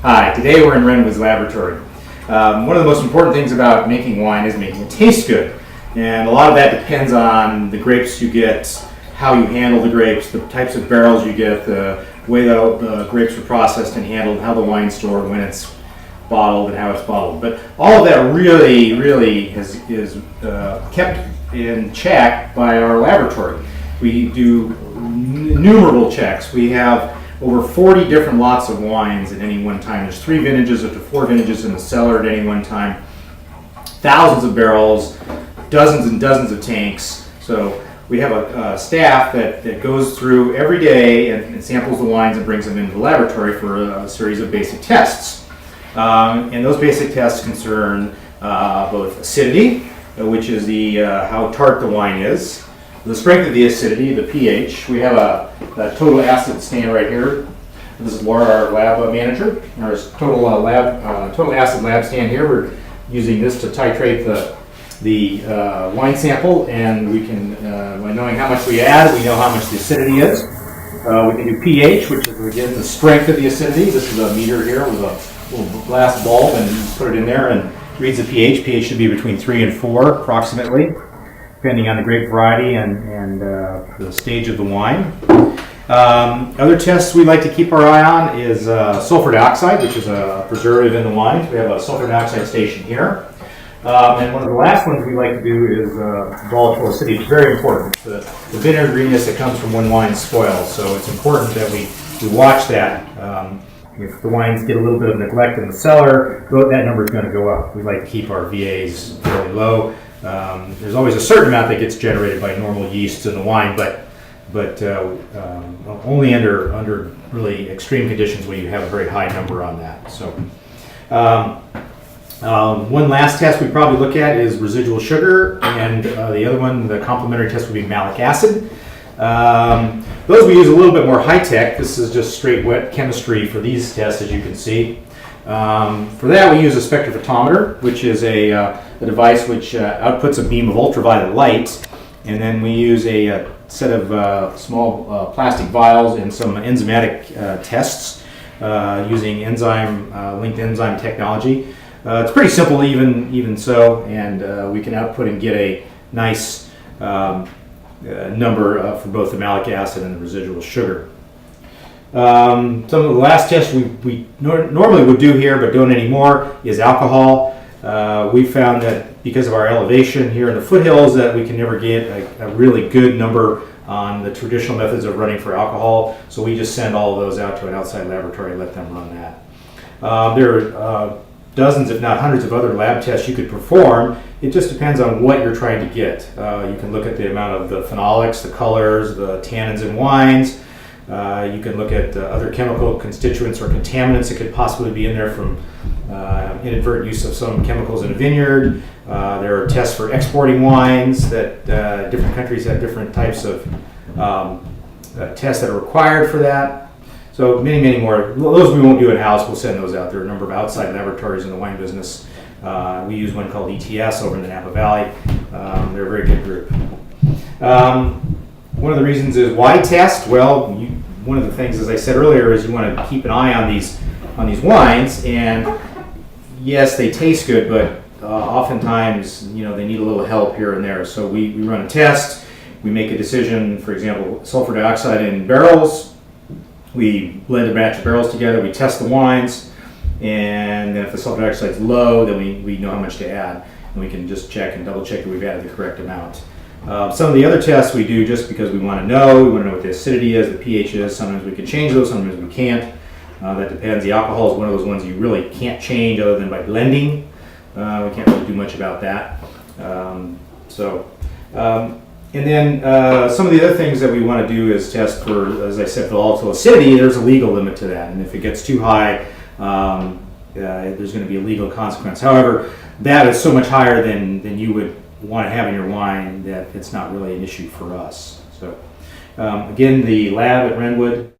Hi, today we're in Renwood's laboratory. One of the most important things about making wine is making it taste good. And a lot of that depends on the grapes you get, how you handle the grapes, the types of barrels you get, the way the grapes are processed and handled, how the wine's stored, when it's bottled and how it's bottled. But all of that really is kept in check by our laboratory. We do innumerable checks. We have over 40 different lots of wines at any one time. There's 3 vintages up to 4 vintages in the cellar at any one time. Thousands of barrels, dozens and dozens of tanks. So we have a staff that goes through every day and samples the wines and brings them into the laboratory for a series of basic tests. And those basic tests concern both acidity, which is how tart the wine is, the strength of the acidity, the pH. We have a total acid stand right here. This is Laura, our lab manager. There's total acid lab stand here. We're using this to titrate the wine sample, and we can, by knowing how much we add, we know how much the acidity is. We can do pH, which is again the strength of the acidity. This is a meter here with a little glass bulb, and you put it in there and reads the pH. pH should be between 3 and 4 approximately, depending on the grape variety and the stage of the wine. Other tests we like to keep our eye on is sulfur dioxide, which is a preservative in the wines. We have a sulfur dioxide station here. And one of the last ones we like to do is volatile acidity. It's very important. The vinegaritiness that comes from when wine spoils, so it's important that we watch that. If the wines get a little bit of neglect in the cellar, that number is going to go up. We like to keep our VAs fairly low. There's always a certain amount that gets generated by normal yeasts in the wine, but only under really extreme conditions when you have a very high number on that. So one last test we probably look at is residual sugar, and the other one, the complementary test, would be malic acid. Those we use a little bit more high-tech. This is just straight wet chemistry for these tests, as you can see. For that, we use a spectrophotometer, which is a device which outputs a beam of ultraviolet light, and then we use a set of small plastic vials and some enzymatic tests using linked enzyme technology. It's pretty simple, even so, and we can output and get a nice number for both the malic acid and the residual sugar. Some of the last tests we normally would do here but don't anymore is alcohol. We found that because of our elevation here in the foothills that we can never get a really good number on the traditional methods of running for alcohol, so we just send all of those out to an outside laboratory and let them run that. There are dozens, if not hundreds, of other lab tests you could perform. It just depends on what you're trying to get. You can look at the amount of the phenolics, the colors, the tannins in wines. You can look at other chemical constituents or contaminants that could possibly be in there from inadvertent use of some chemicals in a vineyard. There are tests for exporting wines that different countries have different types of tests that are required for that. So many more. Those we won't do in-house. We'll send those out. There are a number of outside laboratories in the wine business. We use one called ETS over in the Napa Valley. They're a very good group. One of the reasons is why test. Well, one of the things, as I said earlier, is you want to keep an eye on these wines. And yes, they taste good, but oftentimes they need a little help here and there. So we run a test. We make a decision. For example, sulfur dioxide in barrels. We blend a batch of barrels together, we test the wines, and then if the sulfur dioxide is low, then we know how much to add, and we can just check and double check that we've added the correct amount. Some of the other tests we do just because we want to know what the acidity is, the pH is. Sometimes we can change those, sometimes we can't. That depends. The alcohol is one of those ones you really can't change other than by blending. We can't really do much about that. And then some of the other things that we want to do is test for, as I said, volatile acidity. There's a legal limit to that, and if it gets too high, there's going to be a legal consequence. However, that is so much higher than you would want to have in your wine that it's not really an issue for us. So again, the lab at Renwood